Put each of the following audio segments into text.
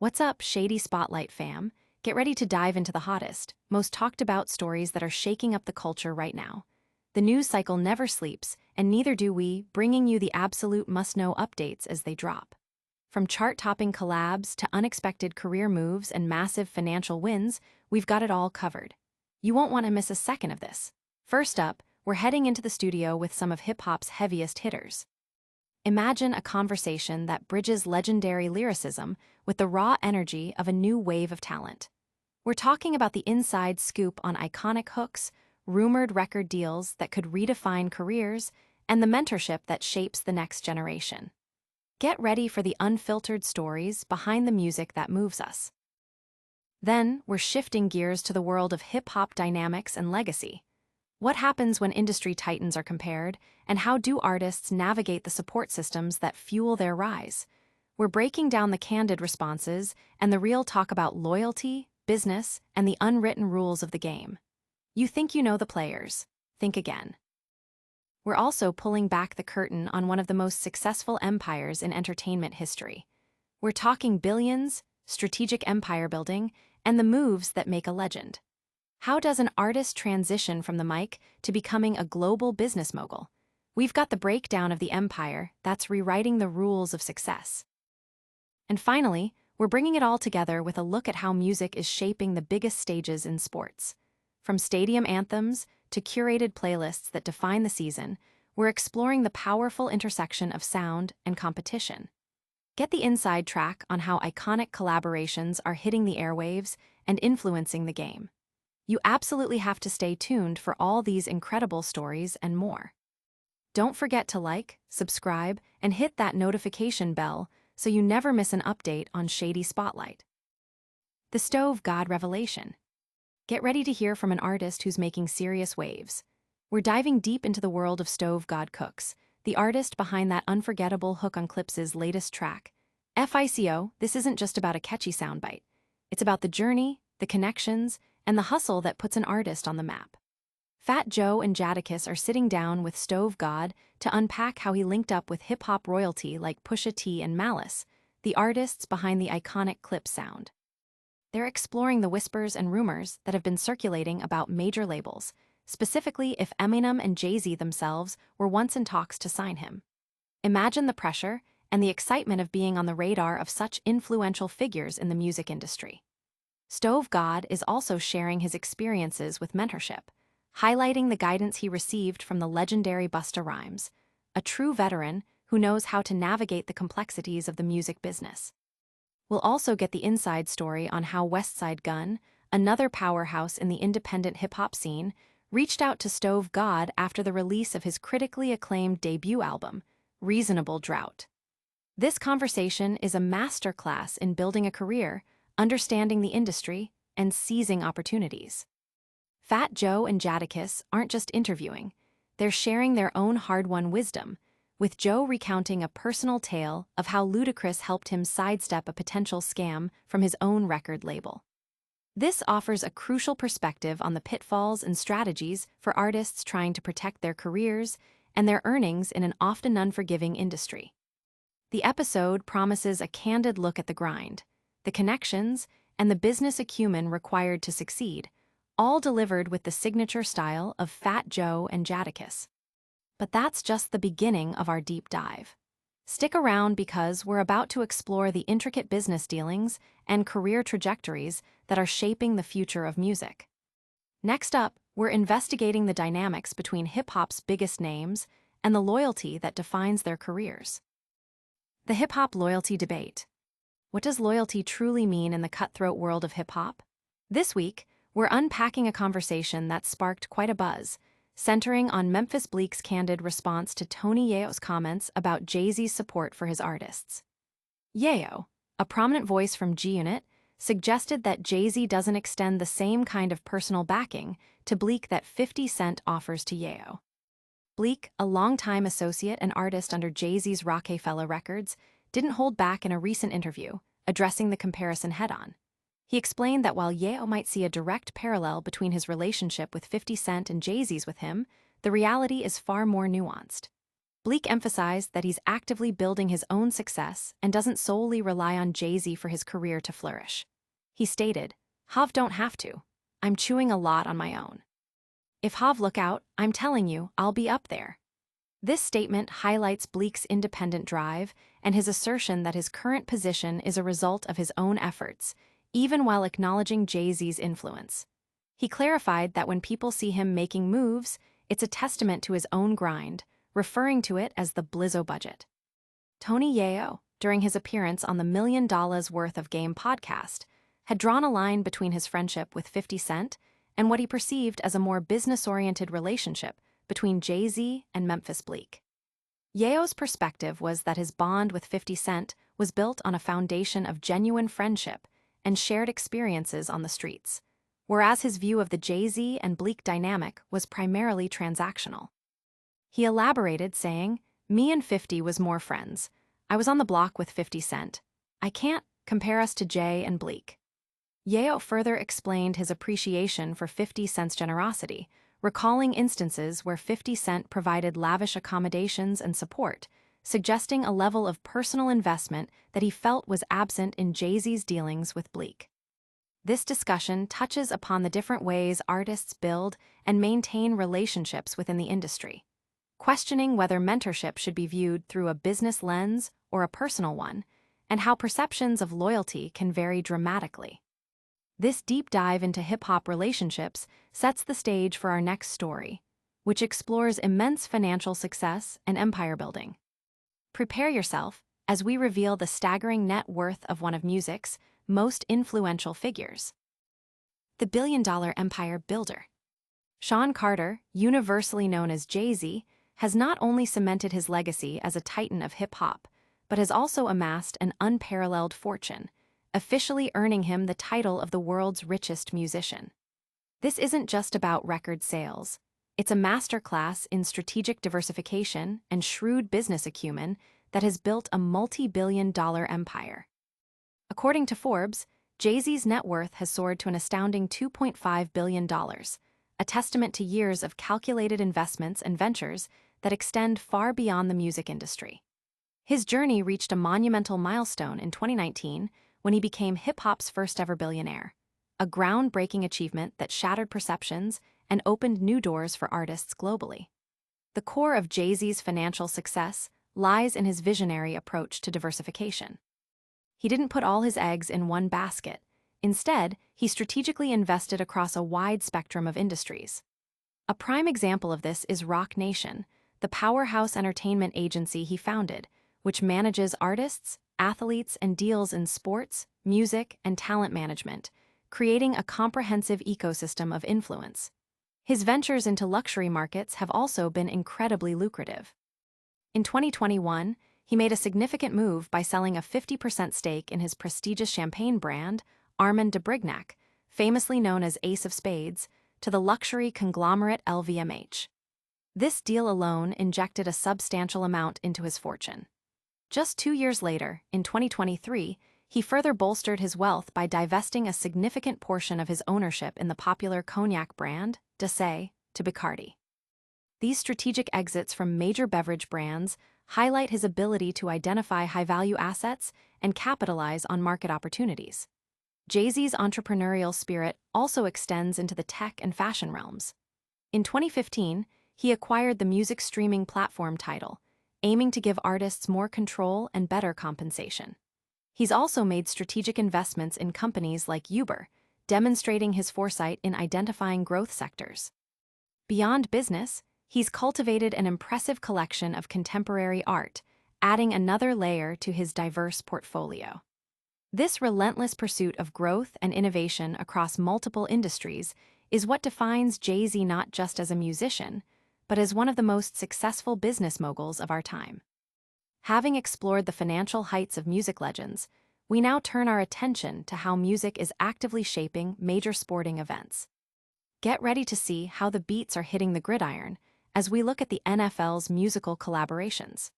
What's up, Shady Spotlight fam? Get ready to dive into the hottest, most talked about stories that are shaking up the culture right now. The news cycle never sleeps, and neither do we, bringing you the absolute must-know updates as they drop. From chart-topping collabs to unexpected career moves and massive financial wins, we've got it all covered. You won't want to miss a second of this. First up, we're heading into the studio with some of hip-hop's heaviest hitters. Imagine a conversation that bridges legendary lyricism with the raw energy of a new wave of talent. We're talking about the inside scoop on iconic hooks, rumored record deals that could redefine careers, and the mentorship that shapes the next generation. Get ready for the unfiltered stories behind the music that moves us. Then, we're shifting gears to the world of hip-hop dynamics and legacy. What happens when industry titans are compared, and how do artists navigate the support systems that fuel their rise? We're breaking down the candid responses and the real talk about loyalty, business, and the unwritten rules of the game. You think you know the players? Think again. We're also pulling back the curtain on one of the most successful empires in entertainment history. We're talking billions, strategic empire building, and the moves that make a legend. How does an artist transition from the mic to becoming a global business mogul? We've got the breakdown of the empire that's rewriting the rules of success. And finally, we're bringing it all together with a look at how music is shaping the biggest stages in sports. From stadium anthems to curated playlists that define the season, we're exploring the powerful intersection of sound and competition. Get the inside track on how iconic collaborations are hitting the airwaves and influencing the game. You absolutely have to stay tuned for all these incredible stories and more. Don't forget to like, subscribe, and hit that notification bell so you never miss an update on Shady Spotlight. The Stove God Revelation. Get ready to hear from an artist who's making serious waves. We're diving deep into the world of Stove God Cooks, the artist behind that unforgettable hook on Clipse's latest track. F.I.C.O. This isn't just about a catchy soundbite. It's about the journey, the connections, and the hustle that puts an artist on the map. Fat Joe and Jadakiss are sitting down with Stove God to unpack how he linked up with hip-hop royalty like Pusha T and Malice, the artists behind the iconic Clipse sound. They're exploring the whispers and rumors that have been circulating about major labels, specifically if Eminem and Jay-Z themselves were once in talks to sign him. Imagine the pressure and the excitement of being on the radar of such influential figures in the music industry. Stove God is also sharing his experiences with mentorship, highlighting the guidance he received from the legendary Busta Rhymes, a true veteran who knows how to navigate the complexities of the music business. We'll also get the inside story on how Westside Gunn, another powerhouse in the independent hip-hop scene, reached out to Stove God after the release of his critically acclaimed debut album, Reasonable Drought. This conversation is a masterclass in building a career, understanding the industry, and seizing opportunities. Fat Joe and Jadakiss aren't just interviewing, they're sharing their own hard-won wisdom, with Joe recounting a personal tale of how Ludacris helped him sidestep a potential scam from his own record label. This offers a crucial perspective on the pitfalls and strategies for artists trying to protect their careers and their earnings in an often unforgiving industry. The episode promises a candid look at the grind, the connections, and the business acumen required to succeed, all delivered with the signature style of Fat Joe and Jadakiss. But that's just the beginning of our deep dive. Stick around because we're about to explore the intricate business dealings and career trajectories that are shaping the future of music. Next up, we're investigating the dynamics between hip-hop's biggest names and the loyalty that defines their careers. The hip-hop loyalty debate. What does loyalty truly mean in the cutthroat world of hip-hop? This week, we're unpacking a conversation that sparked quite a buzz, centering on Memphis Bleek's candid response to Tony Yayo's comments about Jay-Z's support for his artists. Yayo, a prominent voice from G-Unit, suggested that Jay-Z doesn't extend the same kind of personal backing to Bleek that 50 Cent offers to Yayo. Bleek, a longtime associate and artist under Jay-Z's Rockefeller Records, didn't hold back in a recent interview, addressing the comparison head-on. He explained that while Yayo might see a direct parallel between his relationship with 50 Cent and Jay-Z's with him, the reality is far more nuanced. Bleek emphasized that he's actively building his own success and doesn't solely rely on Jay-Z for his career to flourish. He stated, "Hav don't have to. I'm chewing a lot on my own. If Hav look out, I'm telling you, I'll be up there." This statement highlights Bleek's independent drive and his assertion that his current position is a result of his own efforts, even while acknowledging Jay-Z's influence. He clarified that when people see him making moves, it's a testament to his own grind, referring to it as the Blizzo budget. Tony Yayo, during his appearance on the $1 Million Worth of Game podcast, had drawn a line between his friendship with 50 Cent and what he perceived as a more business-oriented relationship between Jay-Z and Memphis Bleek. Yayo's perspective was that his bond with 50 Cent was built on a foundation of genuine friendship and shared experiences on the streets, whereas his view of the Jay-Z and Bleek dynamic was primarily transactional. He elaborated, saying, "Me and 50 was more friends. I was on the block with 50 Cent. I can't compare us to Jay and Bleek." Yayo further explained his appreciation for 50 Cent's generosity, recalling instances where 50 Cent provided lavish accommodations and support, suggesting a level of personal investment that he felt was absent in Jay-Z's dealings with Bleek. This discussion touches upon the different ways artists build and maintain relationships within the industry, questioning whether mentorship should be viewed through a business lens or a personal one, and how perceptions of loyalty can vary dramatically. This deep dive into hip-hop relationships sets the stage for our next story, which explores immense financial success and empire building. Prepare yourself as we reveal the staggering net worth of one of music's most influential figures. The billion-dollar empire builder. Sean Carter, universally known as Jay-Z, has not only cemented his legacy as a titan of hip-hop, but has also amassed an unparalleled fortune, officially earning him the title of the world's richest musician. This isn't just about record sales. It's a masterclass in strategic diversification and shrewd business acumen that has built a multi-billion-dollar empire. According to Forbes, Jay-Z's net worth has soared to an astounding $2.5 billion, a testament to years of calculated investments and ventures that extend far beyond the music industry. His journey reached a monumental milestone in 2019 when he became hip-hop's first-ever billionaire, a groundbreaking achievement that shattered perceptions and opened new doors for artists globally. The core of Jay-Z's financial success lies in his visionary approach to diversification. He didn't put all his eggs in one basket. Instead, he strategically invested across a wide spectrum of industries. A prime example of this is Roc Nation, the powerhouse entertainment agency he founded, which manages artists, athletes, and deals in sports, music, and talent management, creating a comprehensive ecosystem of influence. His ventures into luxury markets have also been incredibly lucrative. In 2021, he made a significant move by selling a 50% stake in his prestigious champagne brand, Armand de Brignac, famously known as Ace of Spades, to the luxury conglomerate LVMH. This deal alone injected a substantial amount into his fortune. Just 2 years later, in 2023, he further bolstered his wealth by divesting a significant portion of his ownership in the popular cognac brand, D'Ussé, to Bacardi. These strategic exits from major beverage brands highlight his ability to identify high-value assets and capitalize on market opportunities. Jay-Z's entrepreneurial spirit also extends into the tech and fashion realms. In 2015, he acquired the music streaming platform Tidal, aiming to give artists more control and better compensation. He's also made strategic investments in companies like Uber, demonstrating his foresight in identifying growth sectors. Beyond business, he's cultivated an impressive collection of contemporary art, adding another layer to his diverse portfolio. This relentless pursuit of growth and innovation across multiple industries is what defines Jay-Z not just as a musician, but as one of the most successful business moguls of our time. Having explored the financial heights of music legends, we now turn our attention to how music is actively shaping major sporting events. Get ready to see how the beats are hitting the gridiron as we look at the NFL's musical collaborations.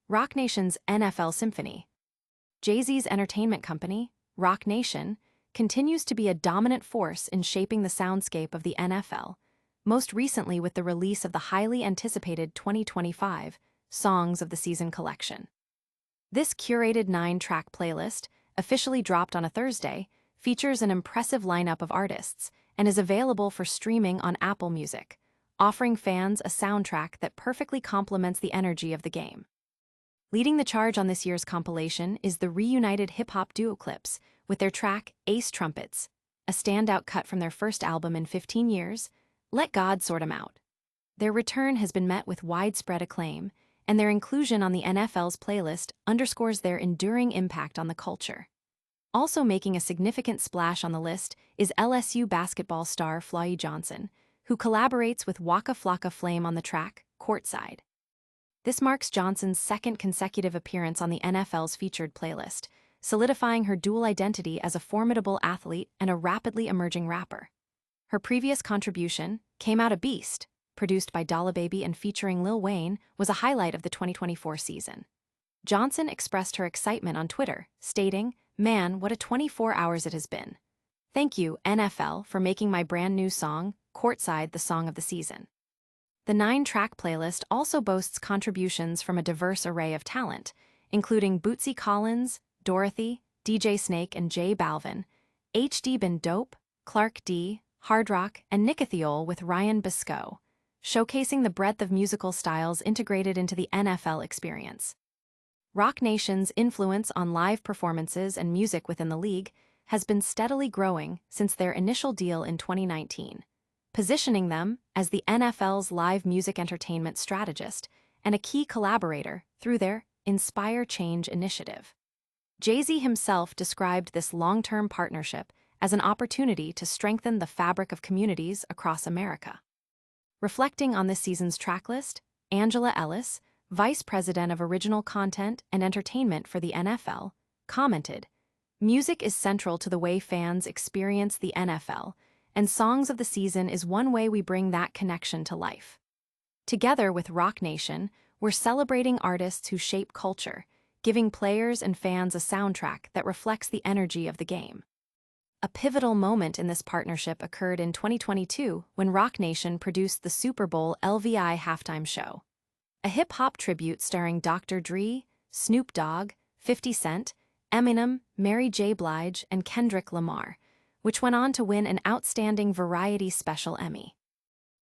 Roc Nation's NFL Symphony. Jay-Z's entertainment company, Roc Nation, continues to be a dominant force in shaping the soundscape of the NFL, most recently with the release of the highly anticipated 2025 Songs of the Season collection. This curated 9-track playlist, officially dropped on a Thursday, features an impressive lineup of artists and is available for streaming on Apple Music, offering fans a soundtrack that perfectly complements the energy of the game. Leading the charge on this year's compilation is the reunited hip-hop duo Clipse, with their track Ace Trumpets, a standout cut from their first album in 15 years, Let God Sort 'Em Out. Their return has been met with widespread acclaim, and their inclusion on the NFL's playlist underscores their enduring impact on the culture. Also making a significant splash on the list is LSU basketball star Flau'jae Johnson, who collaborates with Waka Flocka Flame on the track Courtside. This marks Johnson's second consecutive appearance on the NFL's featured playlist, solidifying her dual identity as a formidable athlete and a rapidly emerging rapper. Her previous contribution, Came Out a Beast, produced by Baby and featuring Lil Wayne, was a highlight of the 2024 season. Johnson expressed her excitement on Twitter, stating, "Man, what a 24 hours it has been. Thank you, NFL, for making my brand new song, Courtside, the song of the season." The 9-track playlist also boasts contributions from a diverse array of talent, including Bootsy Collins, Dorothy, DJ Snake and J Balvin, HD Been Dope, Clark D, Hard Rock, and Nicothiol with Ryan F.I.C.O, showcasing the breadth of musical styles integrated into the NFL experience. Roc Nation's influence on live performances and music within the league has been steadily growing since their initial deal in 2019, positioning them as the NFL's live music entertainment strategist and a key collaborator through their Inspire Change initiative. Jay-Z himself described this long-term partnership as an opportunity to strengthen the fabric of communities across America. Reflecting on this season's tracklist, Angela Ellis, Vice President of Original Content and Entertainment for the NFL, commented, "Music is central to the way fans experience the NFL, and Songs of the Season is one way we bring that connection to life. Together with Roc Nation, we're celebrating artists who shape culture, giving players and fans a soundtrack that reflects the energy of the game." A pivotal moment in this partnership occurred in 2022 when Roc Nation produced the Super Bowl LVI halftime show, a hip-hop tribute starring Dr. Dre, Snoop Dogg, 50 Cent, Eminem, Mary J. Blige, and Kendrick Lamar, which went on to win an Outstanding Variety Special Emmy.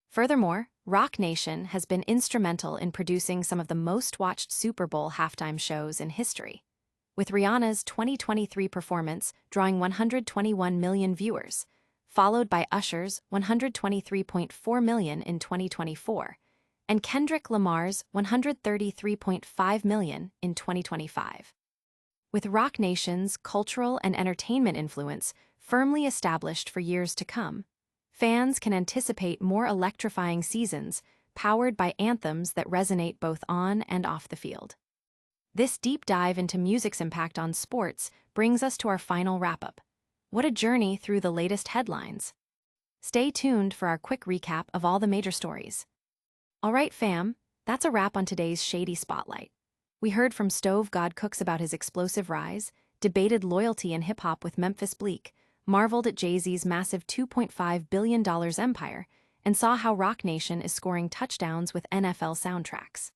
Furthermore, Roc Nation has been instrumental in producing some of the most-watched Super Bowl halftime shows in history, with Rihanna's 2023 performance drawing 121 million viewers, followed by Usher's 123.4 million in 2024, and Kendrick Lamar's 133.5 million in 2025. With Roc Nation's cultural and entertainment influence firmly established for years to come, fans can anticipate more electrifying seasons powered by anthems that resonate both on and off the field. This deep dive into music's impact on sports brings us to our final wrap-up. What a journey through the latest headlines. Stay tuned for our quick recap of all the major stories. All right, fam, that's a wrap on today's Shady Spotlight. We heard from Stove God Cooks about his explosive rise, debated loyalty in hip-hop with Memphis Bleek, marveled at Jay-Z's massive $2.5 billion empire, and saw how Roc Nation is scoring touchdowns with NFL soundtracks.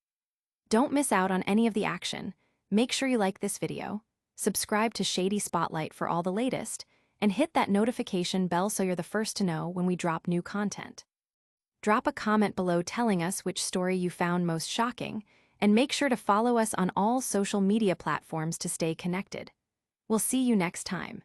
Don't miss out on any of the action. Make sure you like this video, subscribe to Shady Spotlight for all the latest, and hit that notification bell so you're the first to know when we drop new content. Drop a comment below telling us which story you found most shocking, and make sure to follow us on all social media platforms to stay connected. We'll see you next time.